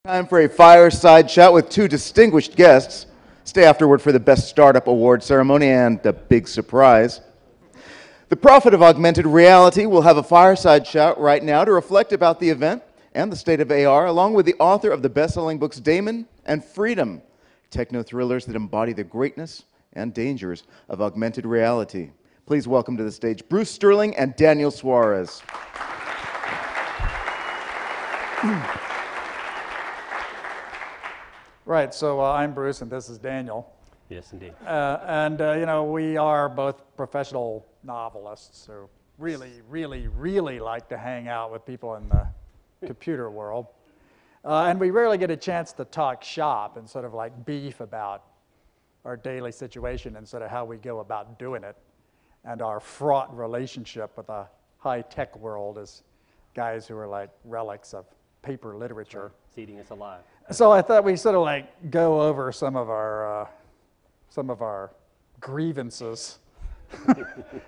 Time for a fireside chat with two distinguished guests. Stay afterward for the Best Startup Award ceremony and a big surprise. The Prophet of Augmented Reality will have a fireside chat right now to reflect about the event and the state of AR, along with the author of the best-selling books Damon and Freedom, techno-thrillers that embody the greatness and dangers of augmented reality. Please welcome to the stage Bruce Sterling and Daniel Suarez. Right, so I'm Bruce and this is Daniel. Yes, indeed. You know, we are both professional novelists who really like to hang out with people in the computer world. And we rarely get a chance to talk shop and sort of like beef about our daily situation and sort of how we go about doing it and our fraught relationship with the high-tech world as guys who are like relics of paper literature. Right. It's eating us alive. So I thought we sort of like go over some of our grievances,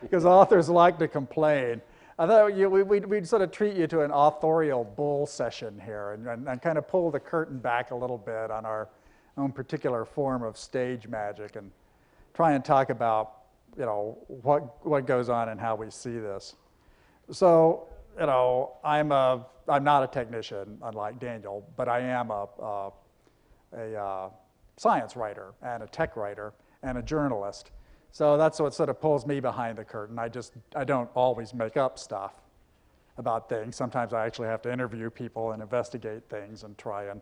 because authors like to complain. I thought we'd sort of treat you to an authorial bull session here and kind of pull the curtain back a little bit on our own particular form of stage magic and try and talk about, you know, what goes on and how we see this. So, you know, I'm not a technician, unlike Daniel, but I am a science writer and a tech writer and a journalist. So that's what sort of pulls me behind the curtain. I don't always make up stuff about things. Sometimes I actually have to interview people and investigate things and try and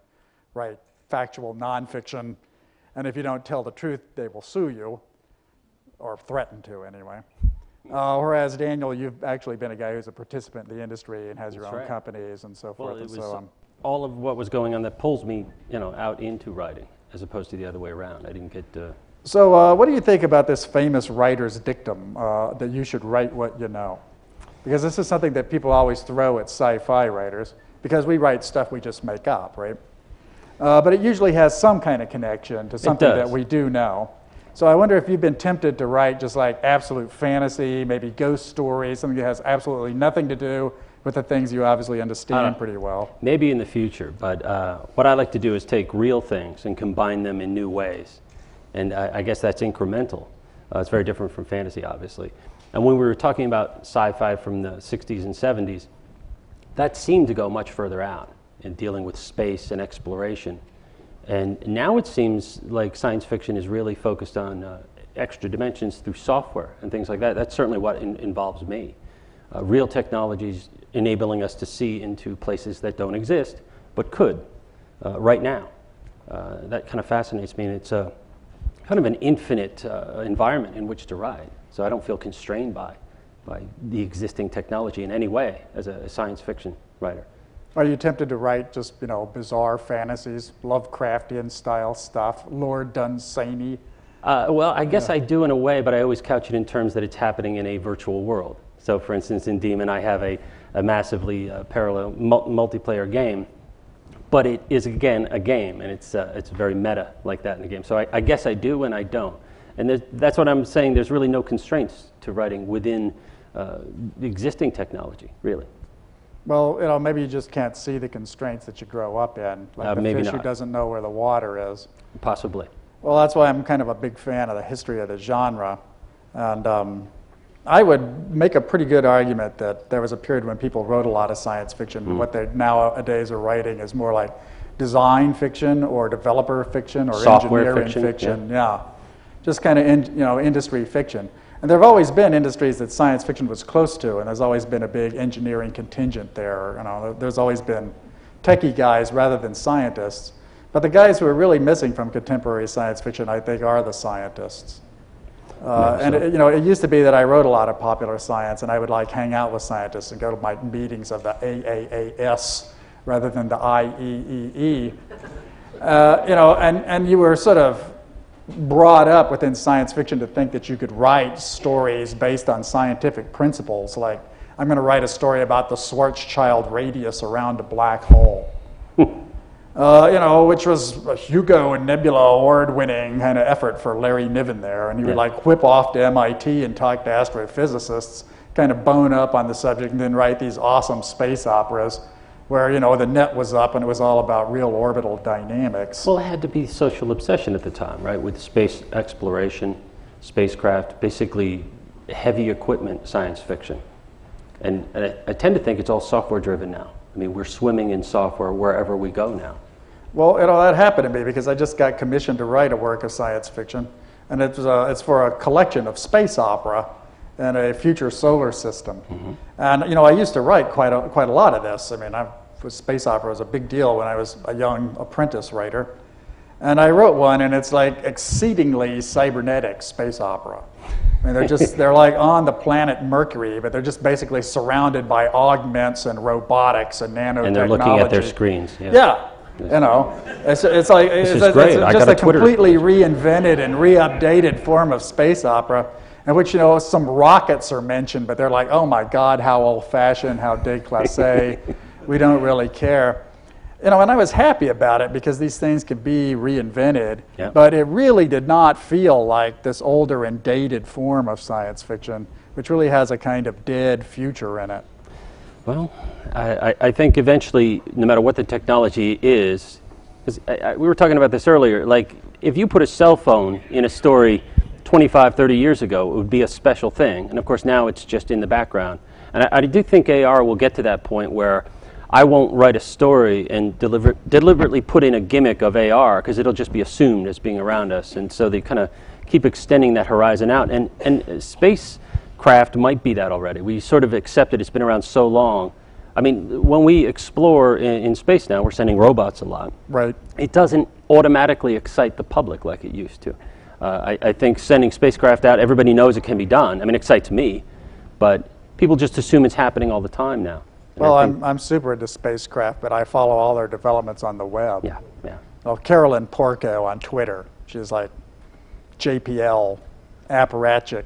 write factual nonfiction. And if you don't tell the truth, they will sue you, or threaten to anyway. Whereas Daniel, you've actually been a guy who's a participant in the industry and has your own companies and so forth. Well, it was all of what was going on that pulls me, you know, out into writing, as opposed to the other way around. I didn't get. So, what do you think about this famous writer's dictum that you should write what you know? Because this is something that people always throw at sci-fi writers, because we write stuff we just make up, right? But it usually has some kind of connection to something that we do know. So I wonder if you've been tempted to write just like absolute fantasy, maybe ghost stories, something that has absolutely nothing to do with the things you obviously understand pretty well. Maybe in the future, but what I like to do is take real things and combine them in new ways. And I guess that's incremental. It's very different from fantasy, obviously. And when we were talking about sci-fi from the 60s and 70s, that seemed to go much further out in dealing with space and exploration. And now it seems like science fiction is really focused on extra dimensions through software and things like that. That's certainly what involves me. Real technologies enabling us to see into places that don't exist, but could right now. That kind of fascinates me, and it's a kind of an infinite environment in which to write. So I don't feel constrained by the existing technology in any way as a science fiction writer. Are you tempted to write just, you know, bizarre fantasies, Lovecraftian style stuff, Lord Dunsany? Well, I guess I do in a way, but I always couch it in terms that it's happening in a virtual world. So for instance, in Demon, I have a massively parallel multiplayer game, but it is, again, a game, and it's very meta like that in the game. So I guess I do and I don't. And that's what I'm saying. There's really no constraints to writing within the existing technology, really. Well, you know, maybe you just can't see the constraints that you grow up in, like the fish who doesn't know where the water is. Possibly. Well, that's why I'm kind of a big fan of the history of the genre. And I would make a pretty good argument that there was a period when people wrote a lot of science fiction. What they nowadays are writing is more like design fiction or developer fiction or software engineering fiction. Yeah. Just kind of industry fiction. And there have always been industries that science fiction was close to, and there's always been a big engineering contingent there. You know, there's always been techie guys rather than scientists. But the guys who are really missing from contemporary science fiction, I think, are the scientists. It used to be that I wrote a lot of popular science, and I would like hang out with scientists and go to my meetings of the AAAS rather than the IEEE. And you were sort of brought up within science fiction to think that you could write stories based on scientific principles, like I'm going to write a story about the Schwarzschild radius around a black hole, which was a Hugo and Nebula award-winning kind of effort for Larry Niven there, and he would like whip off to MIT and talk to astrophysicists, kind of bone up on the subject, and then write these awesome space operas. where, you know, the net was up and it was all about real orbital dynamics. Well, it had to be social obsession at the time, right? With space exploration, spacecraft, basically heavy equipment science fiction. And I tend to think it's all software driven now. I mean, we're swimming in software wherever we go now. Well, you know, that happened to me because I just got commissioned to write a work of science fiction. And it's for a collection of space opera in a future solar system. Mm-hmm. And, you know, I used to write quite a lot of this. I mean, space opera was a big deal when I was a young apprentice writer. And I wrote one, and it's like exceedingly cybernetic space opera. I mean, they're like on the planet Mercury, but they're just basically surrounded by augments and robotics and nanotechnology. And they're looking at their screens. Yeah. You know, it's like it's just a completely reinvented and re-updated form of space opera, in which, you know, some rockets are mentioned, but they're like, oh my God, how old-fashioned, how déclassé, we don't really care. You know, and I was happy about it because these things could be reinvented, yeah. But it really did not feel like this older and dated form of science fiction, which really has a kind of dead future in it. Well, I think eventually, no matter what the technology is, because we were talking about this earlier, like if you put a cell phone in a story 25, 30 years ago, it would be a special thing. And of course now it's just in the background. And I do think AR will get to that point where I won't write a story and deliberately put in a gimmick of AR, because it'll just be assumed as being around us. And so they kind of keep extending that horizon out. And spacecraft might be that already. We sort of accept it. It's been around so long. I mean, when we explore in space now, we're sending robots a lot. Right. It doesn't automatically excite the public like it used to. I think sending spacecraft out, everybody knows it can be done. I mean, it excites me, but people just assume it's happening all the time now. Well, I'm super into spacecraft, but I follow all their developments on the web. Yeah, yeah. Well, Carolyn Porco on Twitter, she's like JPL, apparatchik,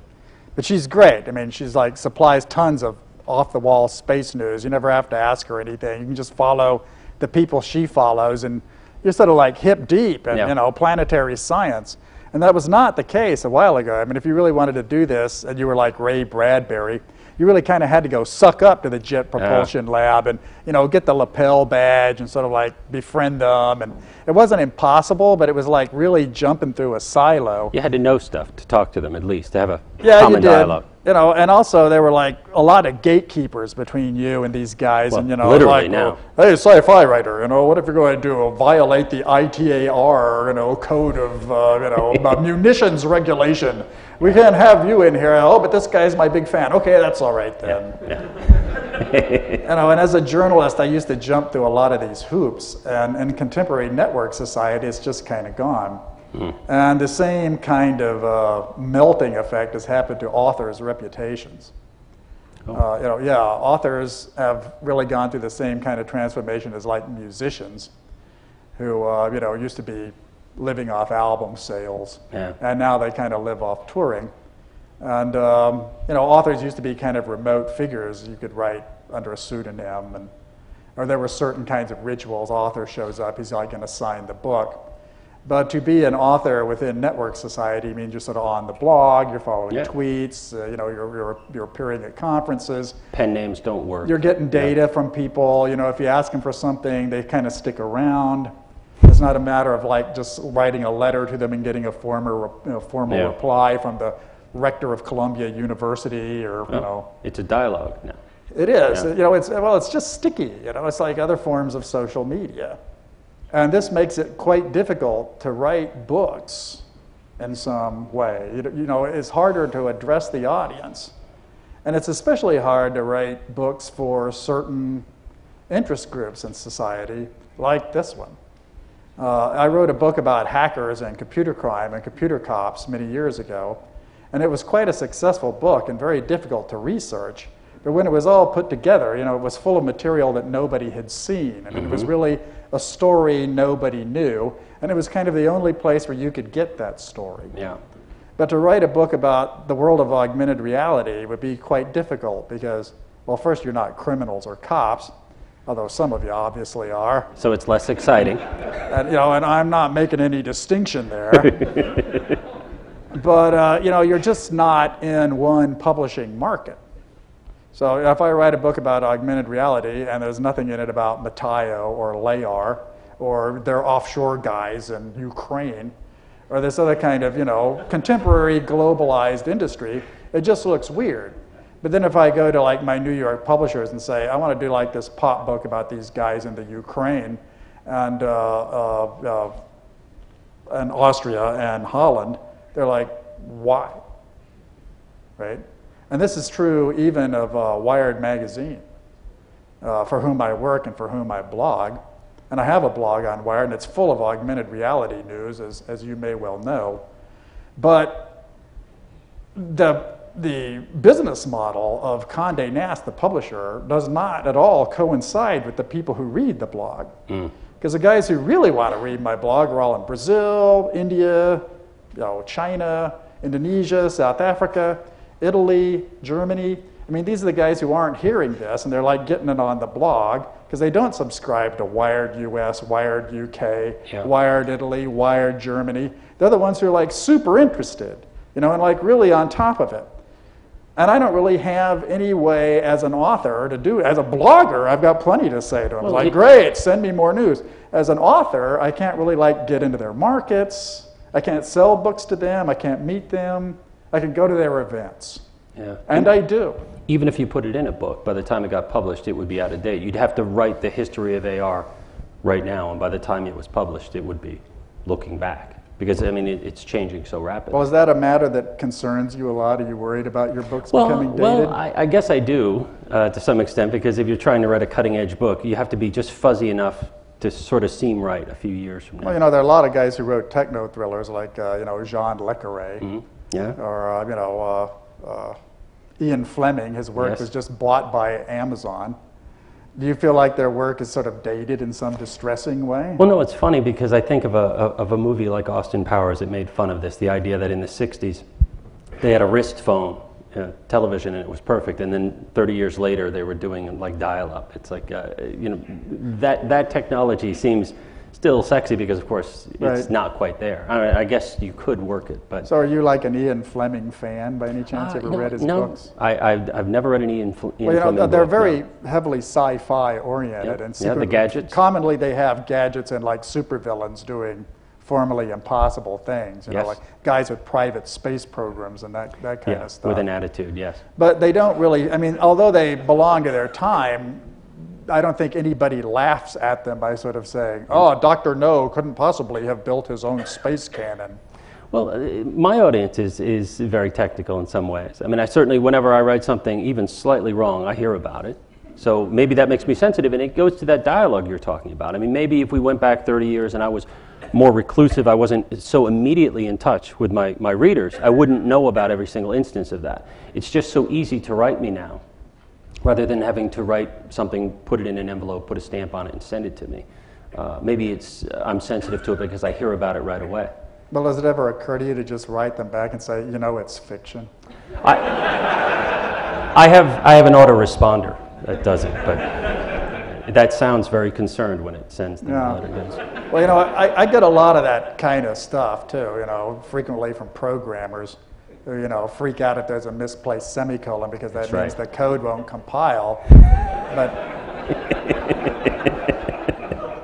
but she's great. I mean, she's like supplies tons of off-the-wall space news. You never have to ask her anything. You can just follow the people she follows, and you're sort of like hip deep in, you know, planetary science. And that was not the case a while ago. I mean, if you really wanted to do this, and you were like Ray Bradbury, you really kind of had to go suck up to the Jet Propulsion Lab and, you know, get the lapel badge and sort of like befriend them. And it wasn't impossible, but it was like really jumping through a silo. You had to know stuff to talk to them, at least, to have a common dialogue. You know, and also there were like a lot of gatekeepers between you and these guys. Well, and, you know, literally like, now. Hey, sci-fi writer, you know, what if you're going to do violate the ITAR, you know, code of, you know, munitions regulation? We can't have you in here. Oh, but this guy's my big fan. Okay, that's all right then. Yeah. You know, and as a journalist, I used to jump through a lot of these hoops, and in contemporary network society, it's just kind of gone. Mm. And the same kind of melting effect has happened to authors' reputations. Oh. You know, yeah, authors have really gone through the same kind of transformation as like musicians, who you know, used to be living off album sales, and now they kind of live off touring. And you know, authors used to be kind of remote figures. You could write under a pseudonym, or there were certain kinds of rituals. Author shows up, he's like going to sign the book. But to be an author within network society means you're sort of on the blog, you're following tweets, you know, you're appearing at conferences. Pen names don't work. You're getting data from people. You know, if you ask them for something, they kind of stick around. It's not a matter of like just writing a letter to them and getting a formal reply from the rector of Columbia University, or you know. It's a dialogue now. It is. You know, it's just sticky. You know, it's like other forms of social media. And this makes it quite difficult to write books in some way. You know, it's harder to address the audience. And it's especially hard to write books for certain interest groups in society, like this one. I wrote a book about hackers and computer crime and computer cops many years ago. And it was quite a successful book and very difficult to research. But when it was all put together, you know, it was full of material that nobody had seen. And it was really a story nobody knew, and it was kind of the only place where you could get that story. Yeah. But to write a book about the world of augmented reality would be quite difficult because, well, first, you're not criminals or cops, although some of you obviously are. So it's less exciting. And, you know, and I'm not making any distinction there. But, you know, you're just not in one publishing market. So if I write a book about augmented reality and there's nothing in it about Matayo or Layar or their offshore guys in Ukraine or this other kind of, contemporary globalized industry, it just looks weird. But then if I go to like my New York publishers and say, I want to do like this pop book about these guys in the Ukraine and Austria and Holland, they're like, why? Right? And this is true even of Wired magazine, for whom I work and for whom I blog. And I have a blog on Wired, and it's full of augmented reality news, as you may well know. But the business model of Condé Nast, the publisher, does not at all coincide with the people who read the blog. Because the guys who really want to read my blog are all in Brazil, India, China, Indonesia, South Africa, Italy, Germany. I mean, these are the guys who aren't hearing this, and they're like getting it on the blog because they don't subscribe to Wired US, Wired UK, Wired Italy, Wired Germany. They're the ones who are like super interested, and like really on top of it. And I don't really have any way as an author to do it. As a blogger, I've got plenty to say to them. Well, like, great, send me more news. As an author, I can't really like get into their markets. I can't sell books to them. I can't meet them. I can go to their events. Yeah. And I do. Even if you put it in a book, by the time it got published, it would be out of date. You'd have to write the history of AR right now, and by the time it was published, it would be looking back. Because, I mean, it's changing so rapidly. Well, is that a matter that concerns you a lot? Are you worried about your books becoming dated? Well, I guess I do, to some extent, because if you're trying to write a cutting-edge book, you have to be just fuzzy enough to sort of seem right a few years from now. Well, there are a lot of guys who wrote techno thrillers like, Jean Le Carré. Yeah. Or, Ian Fleming. His work was just bought by Amazon. Do you feel like their work is sort of dated in some distressing way? Well, no, it's funny because I think of a movie like Austin Powers that made fun of this, the idea that in the 60s they had a wrist phone television and it was perfect, and then 30 years later they were doing like dial-up. It's like, that technology seems still sexy because, of course, it's not quite there. I mean, I guess you could work it, but... So are you like an Ian Fleming fan by any chance? Ever read his books? I've never read an Ian Fleming book. They're very heavily sci-fi oriented. And the gadgets. Commonly they have gadgets and like supervillains doing formerly impossible things, like guys with private space programs and that kind of stuff. With an attitude, yes. But they don't really, although they belong to their time, I don't think anybody laughs at them by sort of saying, oh, Dr. No couldn't possibly have built his own space cannon. Well, my audience is very technical in some ways. I mean, I certainly, whenever I write something even slightly wrong, I hear about it. So maybe that makes me sensitive, and it goes to that dialogue you're talking about. I mean, maybe if we went back 30 years and I was more reclusive, I wasn't so immediately in touch with my readers, I wouldn't know about every single instance of that. It's just so easy to write me now, rather than having to write something, put it in an envelope, put a stamp on it, and send it to me. Maybe I'm sensitive to it because I hear about it right away. Well, does it ever occur to you to just write them back and say, it's fiction? I have an autoresponder that does it, but that sounds very concerned when it sends the letter. Well, I get a lot of that kind of stuff too, frequently from programmers who, freak out if there's a misplaced semicolon because that means the code won't compile.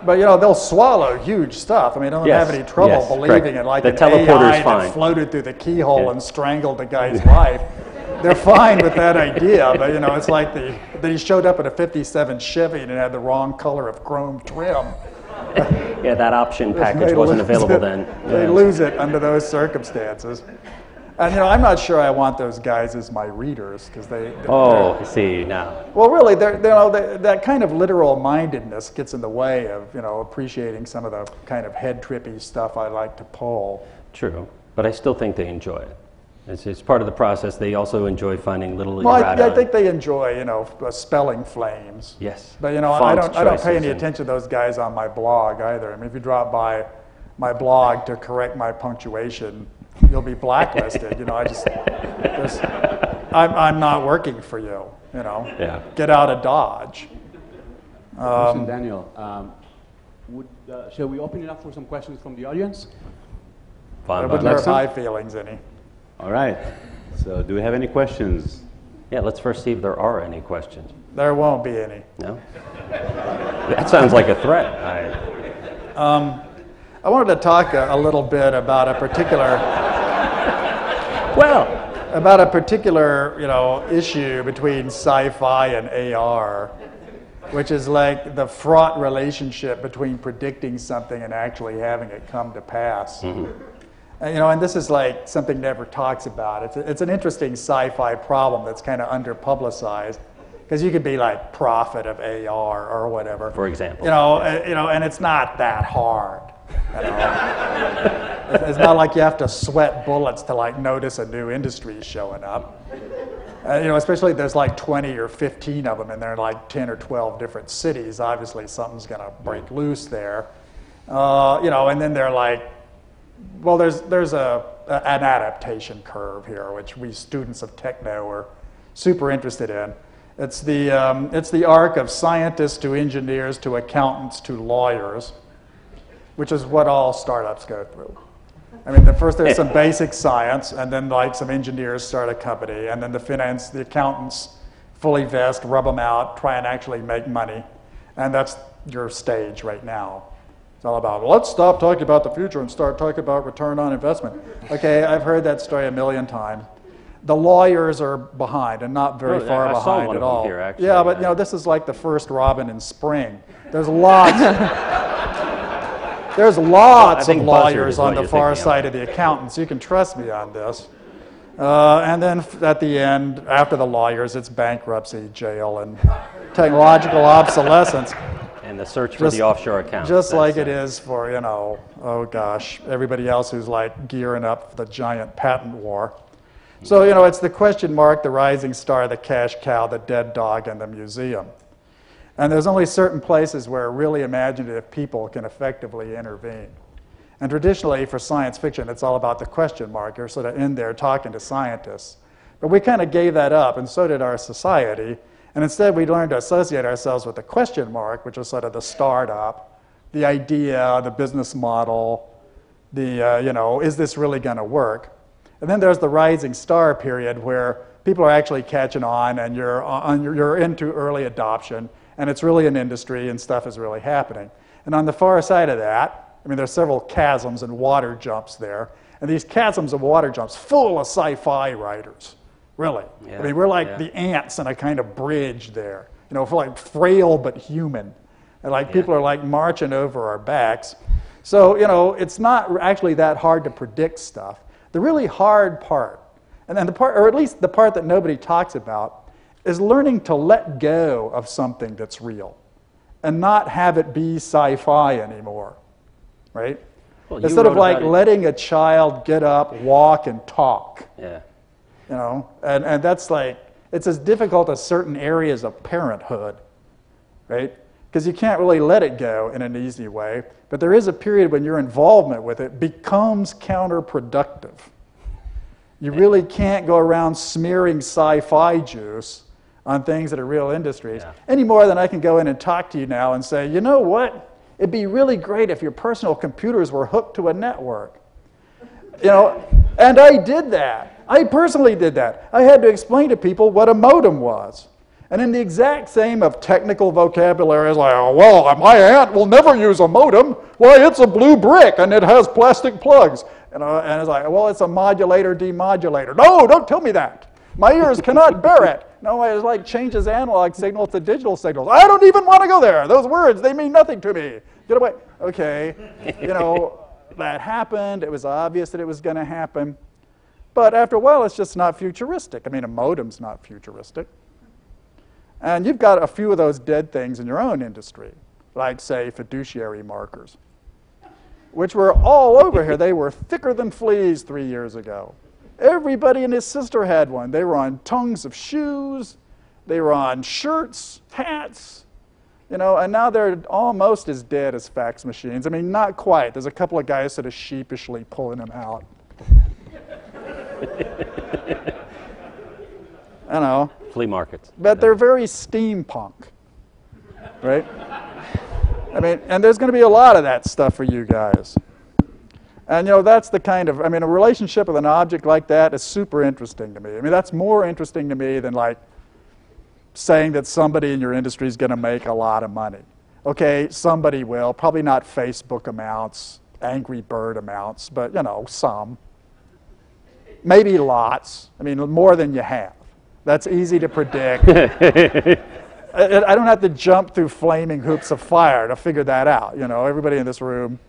But they'll swallow huge stuff. I mean, they don't have any trouble believing it, like an AI that floated through the keyhole and strangled the guy's wife. They're fine with that idea, but it's like that he showed up in a '57 Chevy and it had the wrong color of chrome trim. Yeah, that option package wasn't available then. They lose it under those circumstances. And I'm not sure I want those guys as my readers because I see now. Well, really, that kind of literal mindedness gets in the way of appreciating some of the kind of head trippy stuff I like to pull. True, but I still think they enjoy it. It's part of the process. They also enjoy finding little. Well, I think they enjoy spelling flames. Yes. But I don't pay any attention to those guys on my blog either. I mean, if you drop by my blog to correct my punctuation, you'll be blacklisted. I'm not working for you. Get out of Dodge. Listen, Daniel, shall we open it up for some questions from the audience? I wouldn't hurt my feelings any. All right. So, do we have any questions? Yeah, let's first see if there are any questions. There won't be any. No? That sounds like a threat. I wanted to talk a little bit about a particular issue between sci-fi and AR, which is like the fraught relationship between predicting something and actually having it come to pass. And this is like something never talks about. It's an interesting sci-fi problem that's kind of under-publicized, because you could be like prophet of AR or whatever. For example. And it's not that hard. It's not like you have to sweat bullets to like notice a new industry showing up. Especially if there's like 20 or 15 of them and they're in like 10 or 12 different cities. Obviously something's going to break loose there. And then they're like, well, there's an adaptation curve here, which we students of techno are super interested in. It's the arc of scientists to engineers to accountants to lawyers, which is what all startups go through. I mean, first there's some basic science, and then like some engineers start a company, and then the accountants fully vest, rub them out, try and actually make money, and that's your stage right now. It's all about, let's stop talking about the future and start talking about return on investment. Okay, I've heard that story a million times. The lawyers are behind, and not very far behind at all. Here, actually, yeah, but this is like the first robin in spring. There's lots. There's lots of lawyers on the far side of the accountants. You can trust me on this. And then at the end, after the lawyers, it's bankruptcy, jail, and technological obsolescence. And the search for the offshore account. Just like it is for, oh gosh, everybody else who's like gearing up for the giant patent war. So, it's the question mark, the rising star, the cash cow, the dead dog, and the museum. And there's only certain places where really imaginative people can effectively intervene. And traditionally, for science fiction, it's all about the question mark. You're sort of in there talking to scientists. But we kind of gave that up, and so did our society. And instead, we learned to associate ourselves with the question mark, which was sort of the startup, the idea, the business model, is this really going to work? And then there's the rising star period where people are actually catching on, and you're into early adoption, and it's really an industry, and stuff is really happening. And on the far side of that, there's several chasms and water jumps there, and these chasms and water jumps full of sci-fi writers, really. Yeah. We're like the ants in a kind of bridge there, for like frail but human. And people are like marching over our backs. So, it's not actually that hard to predict stuff. The really hard part, and then or at least the part that nobody talks about, is learning to let go of something that's real and not have it be sci-fi anymore, right? Well, instead of like letting a child get up, walk, and talk. Yeah. And that's like, it's as difficult as certain areas of parenthood, right? Because you can't really let it go in an easy way, but there is a period when your involvement with it becomes counterproductive. You really can't go around smearing sci-fi juice on things that are real industries, any more than I can go in and talk to you now and say, you know what? It'd be really great if your personal computers were hooked to a network. And I did that. I personally did that. I had to explain to people what a modem was. And in the exact same of technical vocabulary, it's like, oh, well, my aunt will never use a modem. Why, it's a blue brick and it has plastic plugs. And it's like, well, it's a modulator, demodulator. No, don't tell me that. My ears cannot bear it. No, it like changes analog signals to digital signals. I don't even want to go there. Those words, they mean nothing to me. Get away. Okay, that happened. It was obvious that it was going to happen. But after a while, it's just not futuristic. A modem's not futuristic. And you've got a few of those dead things in your own industry, like, say, fiduciary markers, which were all over here. They were thicker than fleas 3 years ago. Everybody and his sister had one. They were on tongues of shoes. They were on shirts, hats, and now they're almost as dead as fax machines. Not quite. There's a couple of guys sort of sheepishly pulling them out. I know. Flea markets. But they're very steampunk, right? And there's going to be a lot of that stuff for you guys. And, you know, that's the kind of, I mean, a relationship with an object like that is super interesting to me. I mean, that's more interesting to me than, like, saying that somebody in your industry is going to make a lot of money. Okay, somebody will, probably not Facebook amounts, Angry Bird amounts, but, you know, some. Maybe lots. I mean, more than you have. That's easy to predict. I don't have to jump through flaming hoops of fire to figure that out. You know, everybody in this room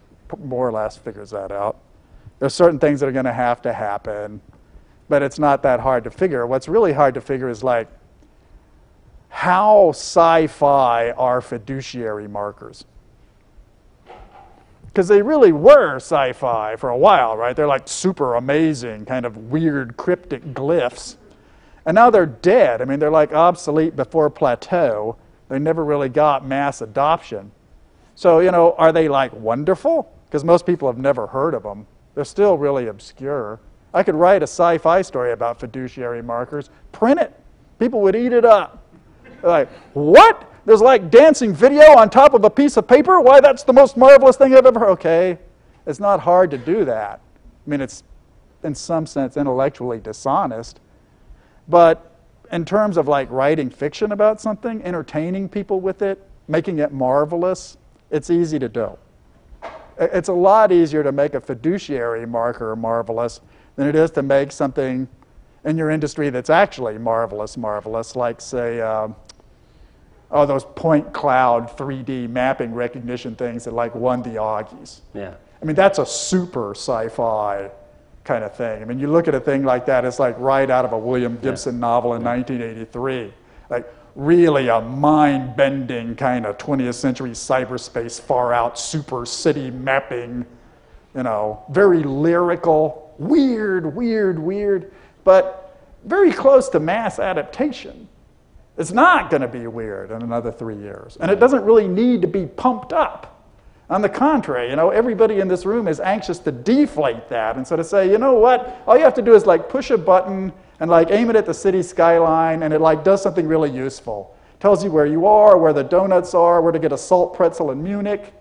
more or less figures that out. There's certain things that are going to happen, but it's not that hard to figure. What's really hard to figure is, like, how sci-fi are fiduciary markers? Because they really were sci-fi for a while, right? They're like super amazing, kind of weird, cryptic glyphs. And now they're dead. I mean, they're like obsolete before Plateau. They never really got mass adoption. So, you know, are they like wonderful? Because most people have never heard of them. They're still really obscure. I could write a sci-fi story about fiduciary markers, print it. People would eat it up. They're like, what? There's like dancing video on top of a piece of paper? Why, that's the most marvelous thing I've ever heard. Okay, it's not hard to do that. I mean, it's in some sense intellectually dishonest. But in terms of like writing fiction about something, entertaining people with it, making it marvelous, it's easy to do. It's a lot easier to make a fiduciary marker marvelous than it is to make something in your industry that's actually marvelous, like, say, those point cloud 3D mapping recognition things that like won the Augies. Yeah. I mean, that's a super sci-fi kind of thing. I mean, you look at a thing like that, it's like right out of a William Gibson novel in 1983. Like, really a mind-bending kind of 20th century cyberspace, far-out super city mapping, you know, very lyrical, weird, but very close to mass adaptation. It's not going to be weird in another 3 years. And it doesn't really need to be pumped up. On the contrary, you know, everybody in this room is anxious to deflate that and sort of say, you know what, all you have to do is like push a button and like aim it at the city skyline, and it like does something really useful. Tells you where you are, where the donuts are, where to get a salt pretzel in Munich.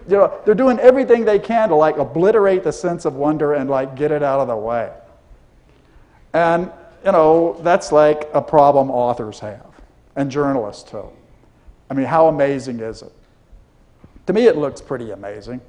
You know, they're doing everything they can to like obliterate the sense of wonder and like get it out of the way. And, you know, that's like a problem authors have, and journalists too. I mean, how amazing is it? To me, it looks pretty amazing.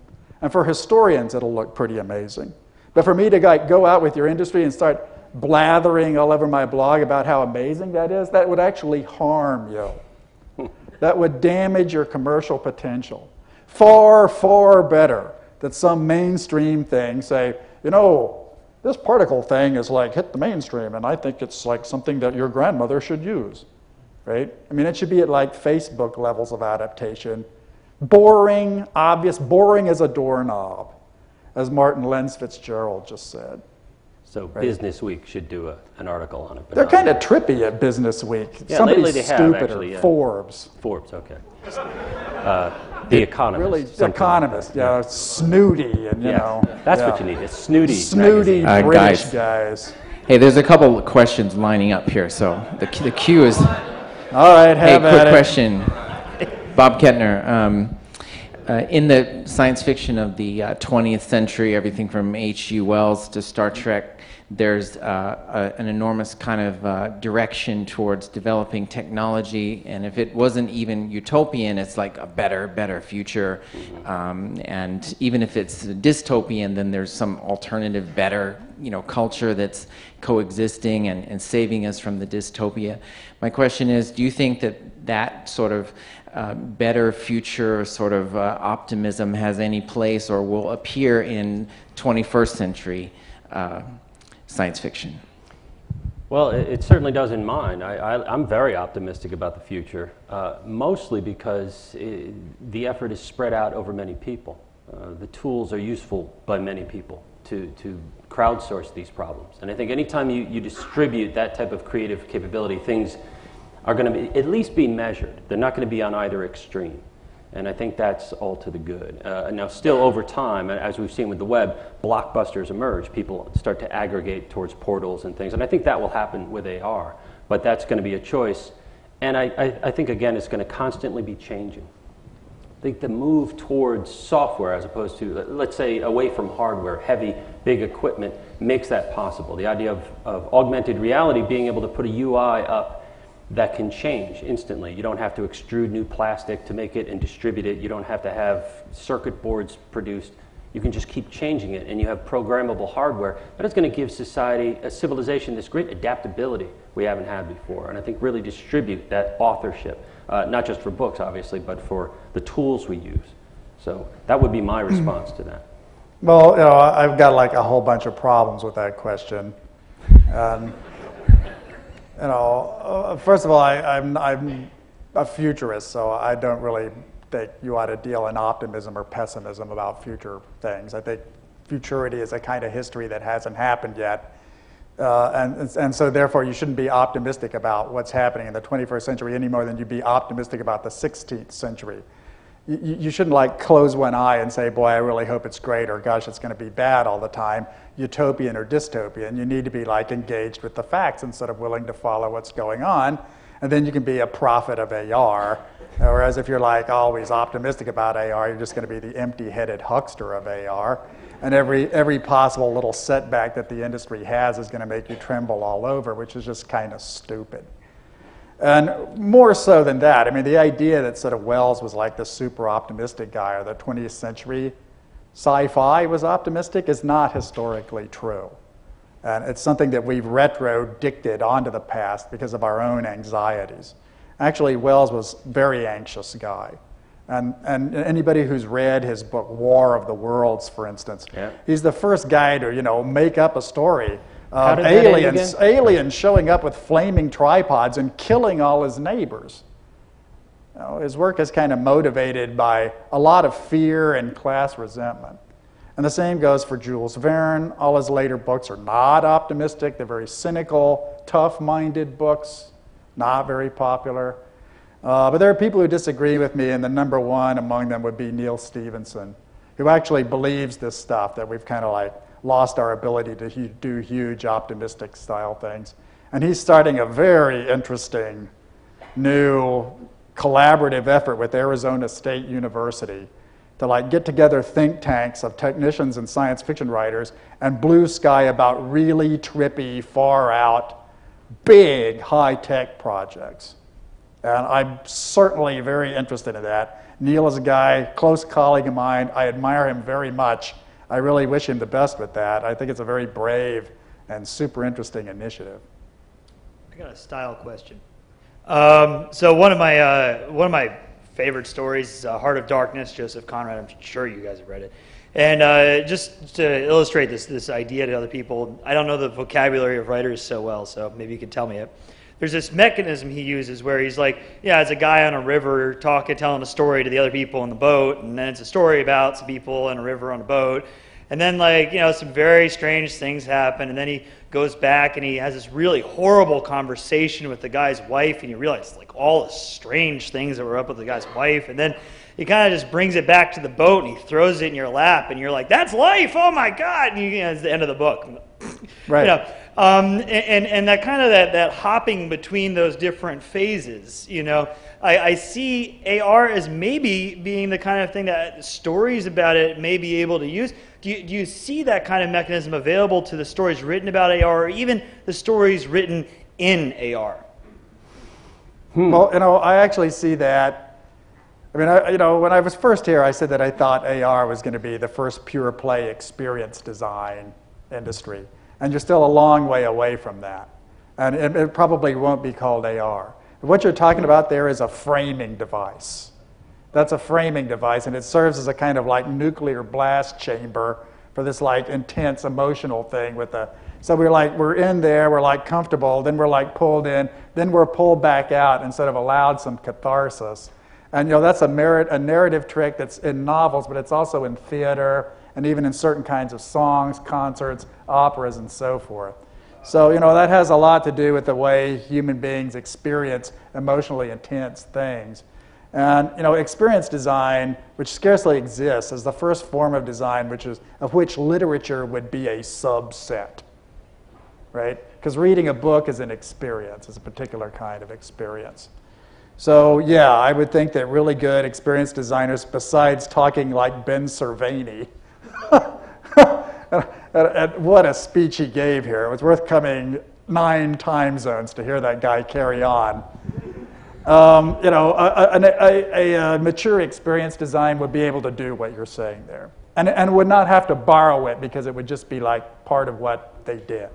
And for historians, it'll look pretty amazing. But for me to like go out with your industry and start blathering all over my blog about how amazing that is, that would actually harm you. That would damage your commercial potential. Far, far better that some mainstream thing say, you know, this particle thing is like hit the mainstream, and I think it's like something that your grandmother should use, right? I mean, it should be at like Facebook levels of adaptation. Boring, obvious, boring as a doorknob, as Martin Lenz Fitzgerald just said. So right. Business Week should do an article on it. They're kind of trippy at Business Week. Yeah, somebody lately they stupider. have, actually, yeah. Forbes. Forbes, okay. The Economist. Really, The Economist, yeah. Snooty, and you know. That's what you need, a snooty Snooty magazine. British guys. Hey, there's a couple of questions lining up here, so the queue is... All right, have at it. Quick question. Bob Kettner, in the science fiction of the 20th century, everything from H.G. Wells to Star Trek, there's an enormous kind of direction towards developing technology, and if it wasn't even utopian, it's like a better future. And even if it's dystopian, then there's some alternative, better, you know, culture that's coexisting and saving us from the dystopia. My question is, do you think that that sort of better future sort of optimism has any place or will appear in 21st century science fiction? Well, it certainly does in mine. I'm very optimistic about the future, mostly because the effort is spread out over many people. The tools are useful by many people to crowdsource these problems. And I think anytime you distribute that type of creative capability, things are going to be at least be measured. They're not going to be on either extreme. And I think that's all to the good. Now, still over time, as we've seen with the web, blockbusters emerge. People start to aggregate towards portals and things. And I think that will happen with AR. But that's going to be a choice. And I think, again, it's going to constantly be changing. think the move towards software as opposed to, let's say, away from hardware, heavy, big equipment, makes that possible. The idea of augmented reality, being able to put a UI up that can change instantly. You don't have to extrude new plastic to make it and distribute it. You don't have to have circuit boards produced. You can just keep changing it, and you have programmable hardware. That is going to give society, a civilization, this great adaptability we haven't had before, and I think really distribute that authorship, not just for books, obviously, but for the tools we use. So that would be my response to that. Well, I've got like a whole bunch of problems with that question. First of all, I'm a futurist, so I don't really think you ought to deal in optimism or pessimism about future things. I think futurity is a kind of history that hasn't happened yet. And so therefore you shouldn't be optimistic about what's happening in the 21st century any more than you'd be optimistic about the 16th century. You shouldn't like close one eye and say, boy, I really hope it's great, or gosh, it's going to be bad all the time, utopian or dystopian. You need to be like engaged with the facts instead of willing to follow what's going on. And then you can be a prophet of AR. Whereas if you're like always optimistic about AR, you're just going to be the empty-headed huckster of AR. And every possible little setback that the industry has is going to make you tremble all over, which is just kind of stupid. And more so than that, I mean, the idea that sort of Wells was like the super optimistic guy, or the 20th century sci-fi was optimistic, is not historically true. And it's something that we've retro-dicted onto the past because of our own anxieties. Actually, Wells was a very anxious guy. And anybody who's read his book, War of the Worlds, for instance, he's the first guy to, make up a story of aliens showing up with flaming tripods and killing all his neighbors. His work is kind of motivated by a lot of fear and class resentment. And the same goes for Jules Verne. All his later books are not optimistic. They're very cynical, tough-minded books, not very popular. But there are people who disagree with me, and the number one among them would be Neil Stephenson, who actually believes this stuff, that we've kind of like lost our ability to do huge optimistic style things. And he's starting a very interesting new collaborative effort with Arizona State University to like get together think tanks of technicians and science fiction writers and blue sky about really trippy, far out, big high-tech projects. And I'm certainly very interested in that. Neil is a guy, close colleague of mine. I admire him very much. I really wish him the best with that. I think it's a very brave and super interesting initiative. I got a style question. So one of my favorite stories is Heart of Darkness, Joseph Conrad. I'm sure you guys have read it. And just to illustrate this idea to other people, I don't know the vocabulary of writers so well, so maybe you can tell me it. There's this mechanism he uses where he's like, it's a guy on a river telling a story to the other people in the boat, and then it's a story about some people in a river on a boat. And then some very strange things happen, and then he goes back and he has this really horrible conversation with the guy's wife, and you realize like all the strange things that were up with the guy's wife, and then he kind of just brings it back to the boat and he throws it in your lap, and you're like, that's life, oh my God, and it's the end of the book. Right. And that kind of that hopping between those different phases, I see AR as maybe being the kind of thing that stories about it may be able to use. Do you see that kind of mechanism available to the stories written about AR, or even the stories written in AR? Well, I actually see that. I mean, when I was first here, I said that I thought AR was going to be the first pure play experience design industry. And you're still a long way away from that. And it probably won't be called AR. What you're talking about there is a framing device. That's a framing device, and it serves as a kind of like nuclear blast chamber for this like intense emotional thing with the, so we're in there, we're like comfortable, then we're like pulled in, then we're pulled back out instead of allowed some catharsis. And that's a narrative trick that's in novels, but it's also in theater and even in certain kinds of songs, concerts, operas, and so forth. So, that has a lot to do with the way human beings experience emotionally intense things. And, experience design, which scarcely exists, is the first form of design of which literature would be a subset, right? Because reading a book is an experience, it's a particular kind of experience. So yeah, I would think that really good, experienced designers, besides talking like Ben Cervini, and what a speech he gave here. It was worth coming 9 time zones to hear that guy carry on. You know, a mature, experienced design would be able to do what you're saying there, and would not have to borrow it because it would just be like part of what they did.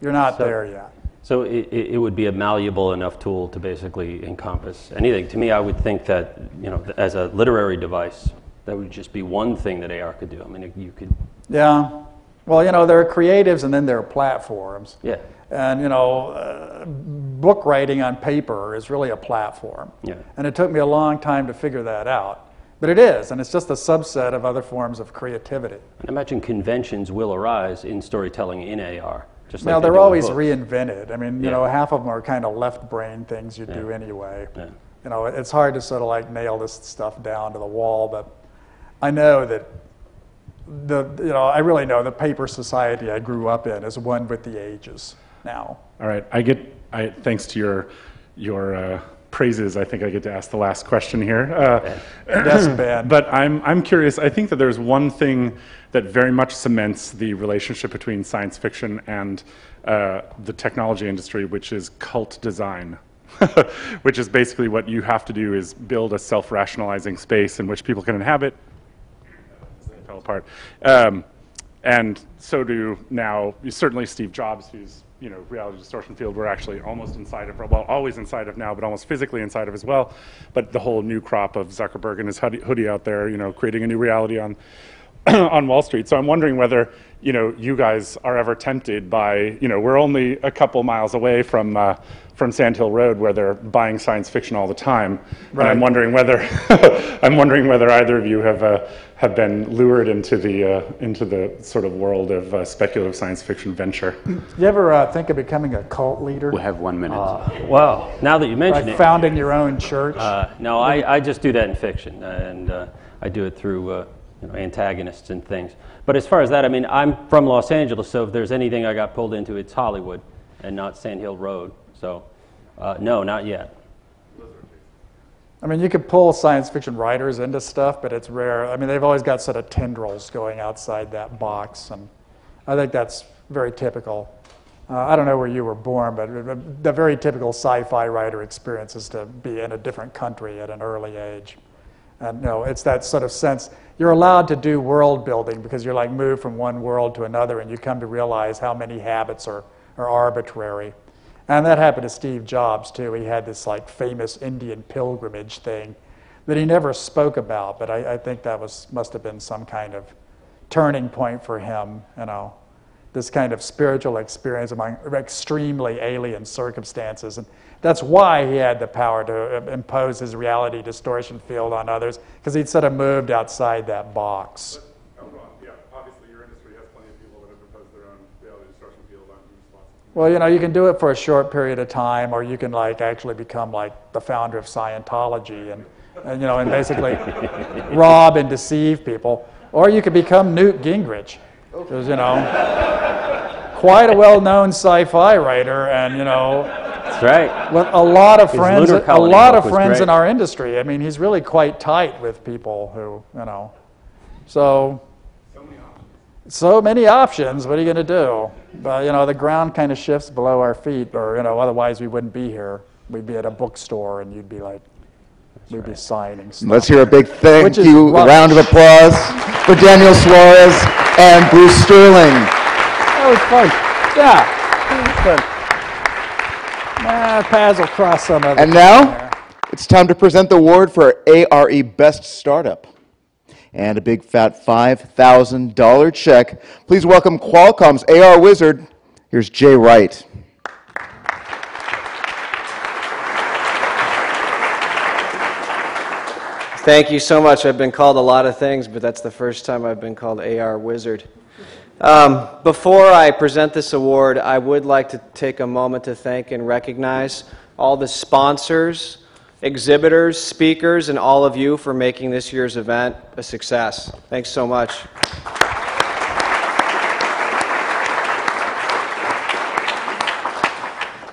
You're not there yet. So it would be a malleable enough tool to basically encompass anything. To me, I would think that, you know, as a literary device, that would just be one thing that AR could do. I mean, you could. Yeah. Well, you know, there are creatives and then there are platforms. Yeah. And, you know, book writing on paper is really a platform. Yeah. And it took me a long time to figure that out. But it is, and it's just a subset of other forms of creativity. And I imagine conventions will arise in storytelling in AR. Just like Now, they they're do in always books. reinvented. I mean, you Yeah. know, half of them are kind of left brain things you do anyway. Yeah. You know, it's hard to sort of like nail this stuff down to the wall, but I know that I really know the paper society I grew up in is one with the ages now. All right, thanks to your praises, I think I get to ask the last question here. Yes, Ben. But I'm curious. I think that there's one thing that very much cements the relationship between science fiction and the technology industry, which is cult design. Which is basically what you have to do is build a self-rationalizing space in which people can inhabit. It fell apart. And so do now, certainly Steve Jobs, who's, you know, reality distortion field we're actually almost inside of, well, always inside of now, but almost physically inside of as well. But the whole new crop of Zuckerberg and his hoodie out there, you know, creating a new reality on on Wall Street. So I'm wondering whether, you know, you guys are ever tempted by, you know, we're only a couple miles away from Sand Hill Road, where they're buying science fiction all the time. Right. And I'm wondering whether either of you have been lured into the sort of world of speculative science fiction venture. You ever think of becoming a cult leader? We have 1 minute. Well, now that you mention Like it. founding your own church? No, I just do that in fiction, and I do it through you know, antagonists and things. But as far as that, I mean, I'm from Los Angeles, so if there's anything I got pulled into, it's Hollywood and not Sand Hill Road. So, no, not yet. I mean, you could pull science fiction writers into stuff, but it's rare. I mean, they've always got sort of tendrils going outside that box, and I think that's very typical. I don't know where you were born, but the very typical sci-fi writer experience is to be in a different country at an early age. And, you know, it's that sort of sense. You're allowed to do world building because you're like moved from one world to another, and you come to realize how many habits are arbitrary. And that happened to Steve Jobs, too. He had this like famous Indian pilgrimage thing that he never spoke about, but I think that must have been some kind of turning point for him, you know, this kind of spiritual experience among extremely alien circumstances. And that's why he had the power to impose his reality distortion field on others, because he'd sort of moved outside that box. Yeah, obviously your industry has plenty of people that have imposed their own reality distortion field on response. Well, you know, you can do it for a short period of time, or you can like actually become like the founder of Scientology and you know, and basically rob and deceive people. Or you could become Newt Gingrich, who's, you know, quite a well-known sci-fi writer, and, you know, That's right. with a lot of His friends, Lunar a Colony lot book of was friends great. in our industry. I mean, he's really quite tight with people who, you know, so many options. What are you going to do? But, you know, the ground kind of shifts below our feet, or, you know, otherwise we wouldn't be here. We'd be at a bookstore, and you'd be like, we'd be signing stuff. Let's hear a big thank Which is you, a rubbish. round of applause for Daniel Suarez and Bruce Sterling. That was fun. Yeah. But, paths will cross some other And time now, there. it's time to present the award for ARE Best Startup. And a big fat $5,000 check. Please welcome Qualcomm's AR wizard. Here's Jay Wright. Thank you so much. I've been called a lot of things, but that's the first time I've been called AR Wizard. Before I present this award, I would like to take a moment to thank and recognize all the sponsors, exhibitors, speakers, and all of you for making this year's event a success. Thanks so much.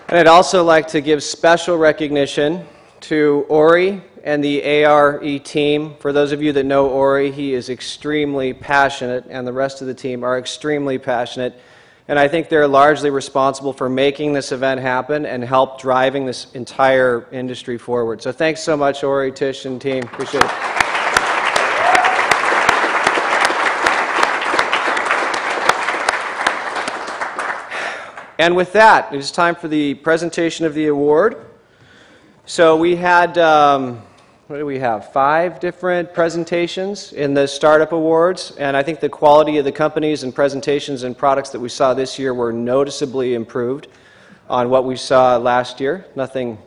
And I'd also like to give special recognition to Ori and the ARE team. For those of you that know Ori, he is extremely passionate, and the rest of the team are extremely passionate. And I think they're largely responsible for making this event happen and help driving this entire industry forward. So thanks so much, Ori, Tish, and team. Appreciate it. And with that, it is time for the presentation of the award. So we had, what do we have? 5 different presentations in the Startup Awards, and I think the quality of the companies and presentations and products that we saw this year were noticeably improved on what we saw last year. Nothing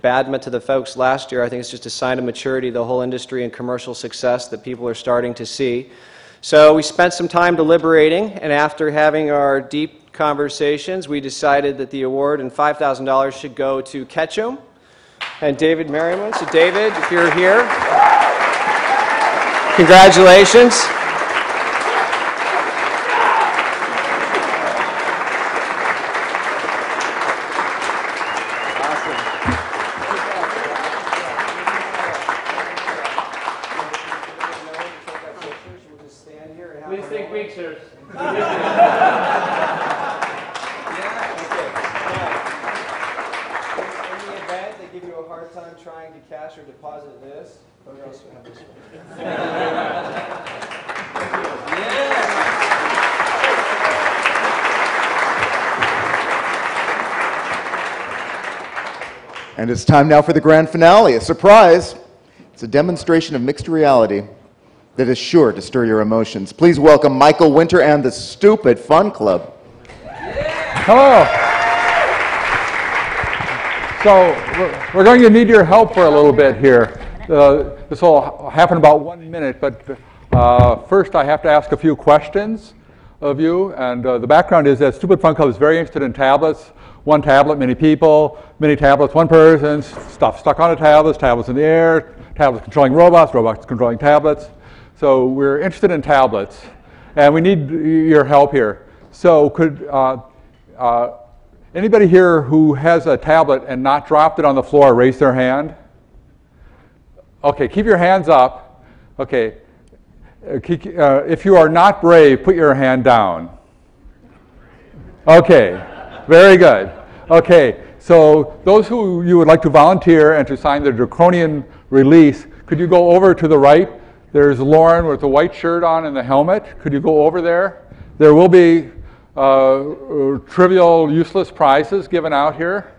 bad meant to the folks last year. I think it's just a sign of maturity of the whole industry and commercial success that people are starting to see. So we spent some time deliberating, and after having our deep conversations, we decided that the award and $5,000 should go to Ketchum and David Merriman. So David, if you're here, congratulations. Please take pictures. Give you a hard time trying to cash or deposit this. Or else we have this one. And it's time now for the grand finale, a surprise. It's a demonstration of mixed reality that is sure to stir your emotions. Please welcome Michael Winter and the Stupid Fun Club. Hello. So we're going to need your help for a little bit here. This will happen in about 1 minute, but first I have to ask a few questions of you. And the background is that Stupid Fun Club is very interested in tablets. One tablet, many people, many tablets, one person, stuff stuck on a tablet, tablets in the air, tablets controlling robots, robots controlling tablets. So we're interested in tablets, and we need your help here. So could anybody here who has a tablet and not dropped it on the floor, raise their hand? Okay, keep your hands up. Okay, if you are not brave, put your hand down. Okay, very good. Okay, so those who you would like to volunteer and to sign the draconian release, could you go over to the right? There's Lauren with the white shirt on and the helmet. Could you go over there? There will be trivial, useless prizes given out here.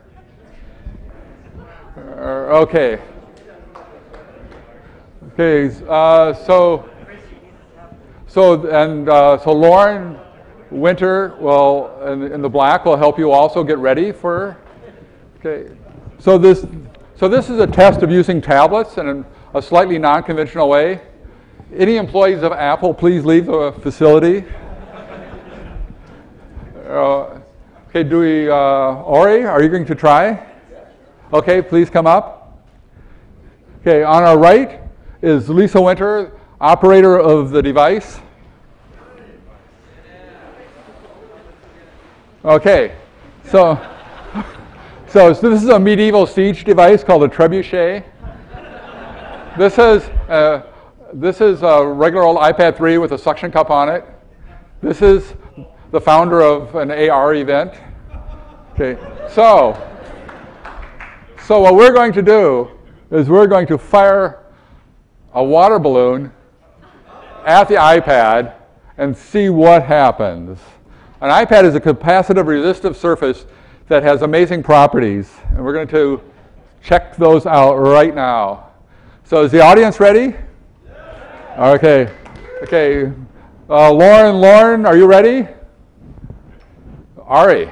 Okay. Okay. So Lauren Winter will, in the black, will help you also get ready for. Okay. So this is a test of using tablets in a slightly non-conventional way. Any employees of Apple, please leave the facility. Okay, Ori, are you going to try? Okay, please come up. Okay, on our right is Lisa Winter, operator of the device. Okay, so this is a medieval siege device called a trebuchet. This is a regular old iPad 3 with a suction cup on it. This is the founder of an AR event. Okay, so what we're going to do is we're going to fire a water balloon at the iPad and see what happens. An iPad is a capacitive resistive surface that has amazing properties, and we're going to check those out right now. So is the audience ready? Okay. Okay. Lauren, are you ready? Ari,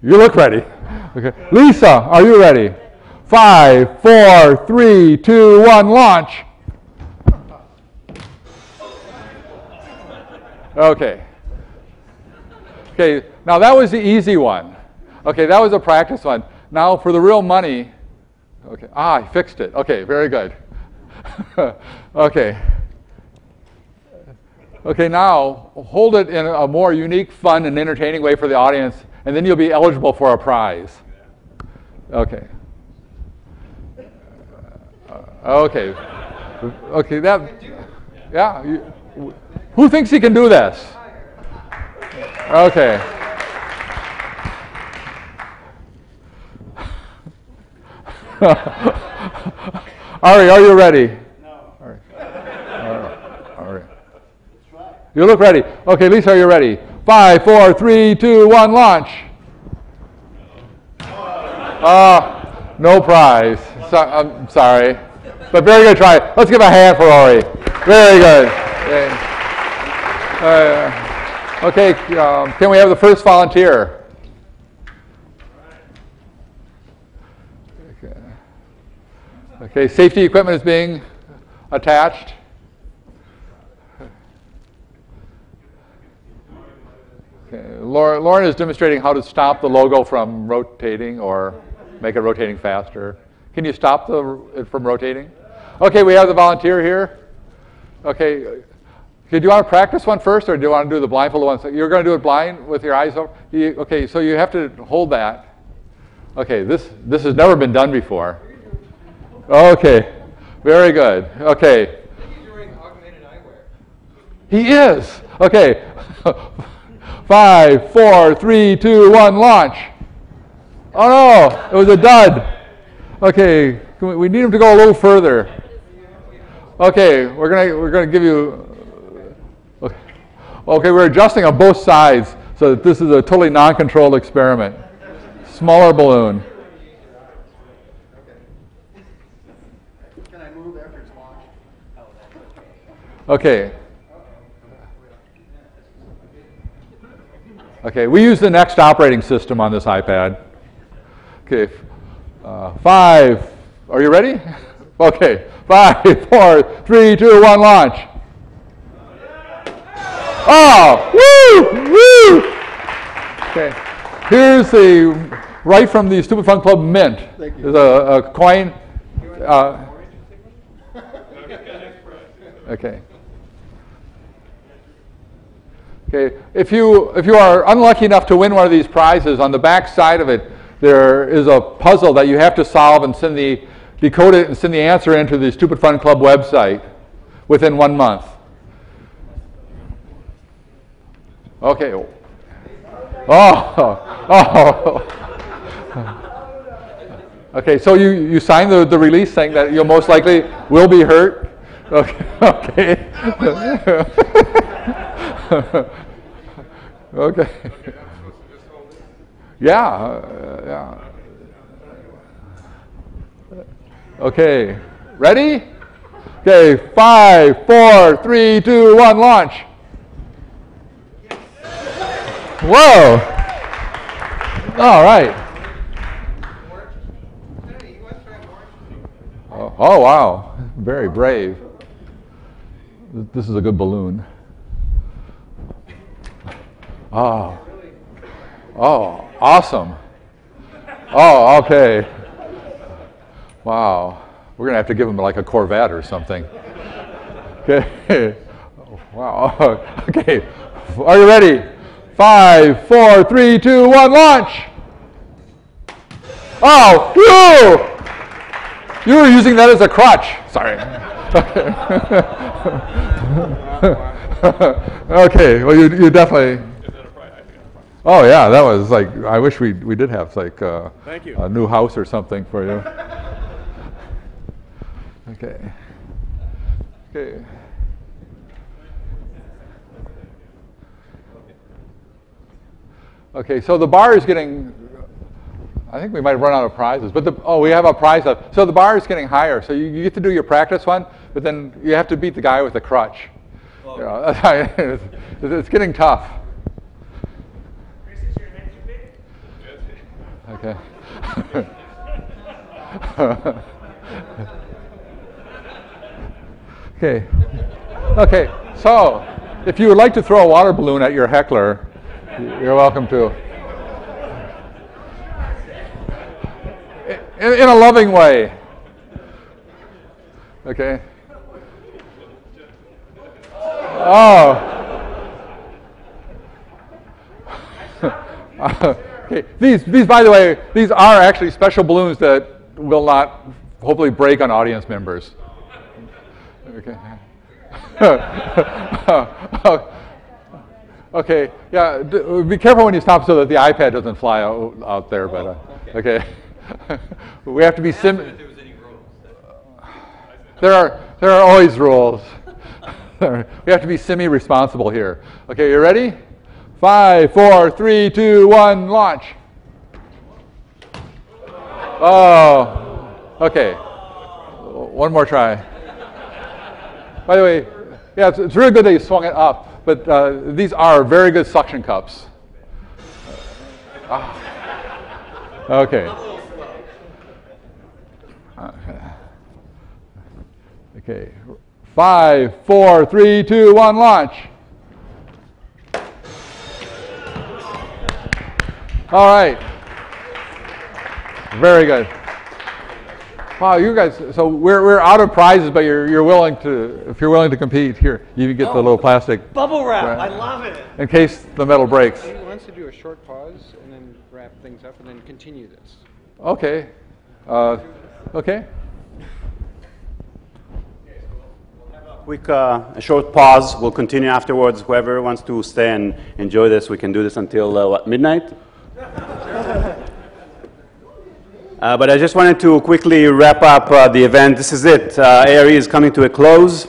you look ready. Okay. Lisa, are you ready? 5, 4, 3, 2, 1, launch. Okay. Okay, now that was the easy one. Okay, that was a practice one. Now for the real money. Okay, I fixed it. Okay, very good. Okay. Okay, now hold it in a more unique, fun, and entertaining way for the audience, and then you'll be eligible for a prize. Okay. Okay. Okay, yeah. Who thinks he can do this? Okay. Ari, are you ready? No. All right. You look ready. Okay, Lisa, are you ready? 5, 4, 3, 2, 1, launch. No prize. I'm sorry. But very good try. Let's give a hand for Ori. Very good. Okay, can we have the first volunteer? Okay, safety equipment is being attached. Okay, Lauren is demonstrating how to stop the logo from rotating or make it rotating faster. Can you stop it from rotating? Okay, we have the volunteer here. Okay, do you want to practice one first, or do you want to do the blindfolded one? So you're going to do it blind with your eyes open? Okay, so you have to hold that. Okay, this has never been done before. Okay, very good. Okay. He's wearing augmented eyewear. He is. Okay. 5, 4, 3, 2, 1, launch. Oh no, it was a dud. Okay, we need him to go a little further. Okay, we're gonna give you. Okay, we're adjusting on both sides so that this is a totally non-controlled experiment. Smaller balloon. Can I move after it's launched? Okay. Okay, we use the next operating system on this iPad. Okay, 5. Are you ready? Okay, 5, 4, 3, 2, 1, launch. Oh, woo, woo. Okay, here's the right from the Stupid Fun Club Mint. There's a coin. Okay. Okay. If you are unlucky enough to win one of these prizes, on the back side of it there is a puzzle that you have to solve and decode it and send the answer into the Stupid Fun Club website within 1 month. Okay. Oh. Okay, so you sign the release saying that you most likely will be hurt. Okay. Okay. Yeah. Okay. Ready? Okay. 5, 4, 3, 2, 1, launch. Whoa. All right. Oh, wow. Very brave. This is a good balloon. Oh, awesome. Oh, okay. Wow. We're going to have to give him like a Corvette or something. Okay. Wow. Okay. Are you ready? 5, 4, 3, 2, 1, launch. Oh, whew! You were using that as a crutch. Sorry. Okay. Well, you definitely. Oh yeah, that was like. I wish we did have like a new house or something for you. Okay. Okay. Okay. So the bar is getting. I think we might have run out of prizes, but we have a prize up. So the bar is getting higher. So you get to do your practice one, but then you have to beat the guy with the crutch. You know, it's getting tough. Okay. Okay. Okay. So, if you would like to throw a water balloon at your heckler, you're welcome to. In a loving way. Okay. Oh. Okay. These, by the way, these are actually special balloons that will not hopefully break on audience members. Okay. Okay, yeah, be careful when you stop so that the iPad doesn't fly out there, but, okay. We have to be there are always rules. We have to be semi-responsible here. Okay, you ready? 5, 4, 3, 2, 1, launch. Oh, okay. One more try. By the way, yeah, it's really good that you swung it up. But these are very good suction cups. Okay. Okay. 5, 4, 3, 2, 1, launch. All right. Very good. Wow, you guys, so we're out of prizes, but you're willing to, if you're willing to compete, here, you can get the little plastic. Bubble wrap, I love it. In case the metal breaks. He wants to do a short pause and then wrap things up and then continue this. Okay. Okay. Quick, a short pause. We'll continue afterwards. Whoever wants to stay and enjoy this, we can do this until, what, midnight? But I just wanted to quickly wrap up the event. This is it. ARE is coming to a close.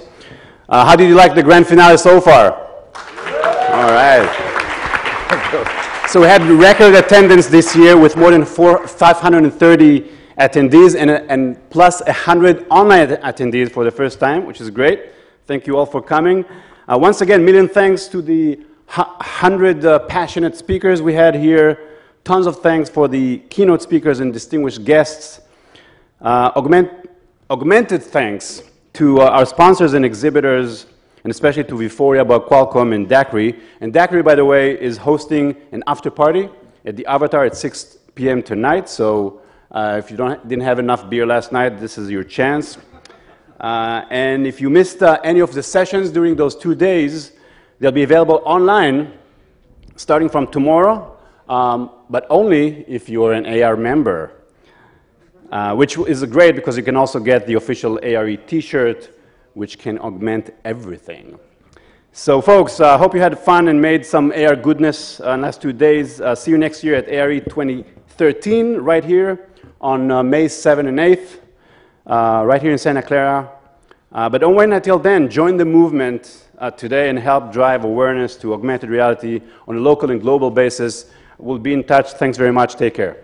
How did you like the grand finale so far? All right. So we had record attendance this year with more than 530 attendees and plus 100 online attendees for the first time, which is great. Thank you all for coming. Once again, million thanks to the 100 passionate speakers we had here. Tons of thanks for the keynote speakers and distinguished guests. Augmented thanks to our sponsors and exhibitors, and especially to Vuforia, Qualcomm, and DAQRI. And DAQRI, by the way, is hosting an after party at the Avatar at 6 p.m. tonight. So if you didn't have enough beer last night, this is your chance. And if you missed any of the sessions during those 2 days, they'll be available online starting from tomorrow. But only if you're an AR member, which is great because you can also get the official ARE t-shirt, which can augment everything. So folks, I hope you had fun and made some AR goodness last 2 days. See you next year at ARE 2013, right here on May 7th and 8th, right here in Santa Clara. But don't wait until then. Join the movement today and help drive awareness to augmented reality on a local and global basis. We'll be in touch. Thanks very much. Take care.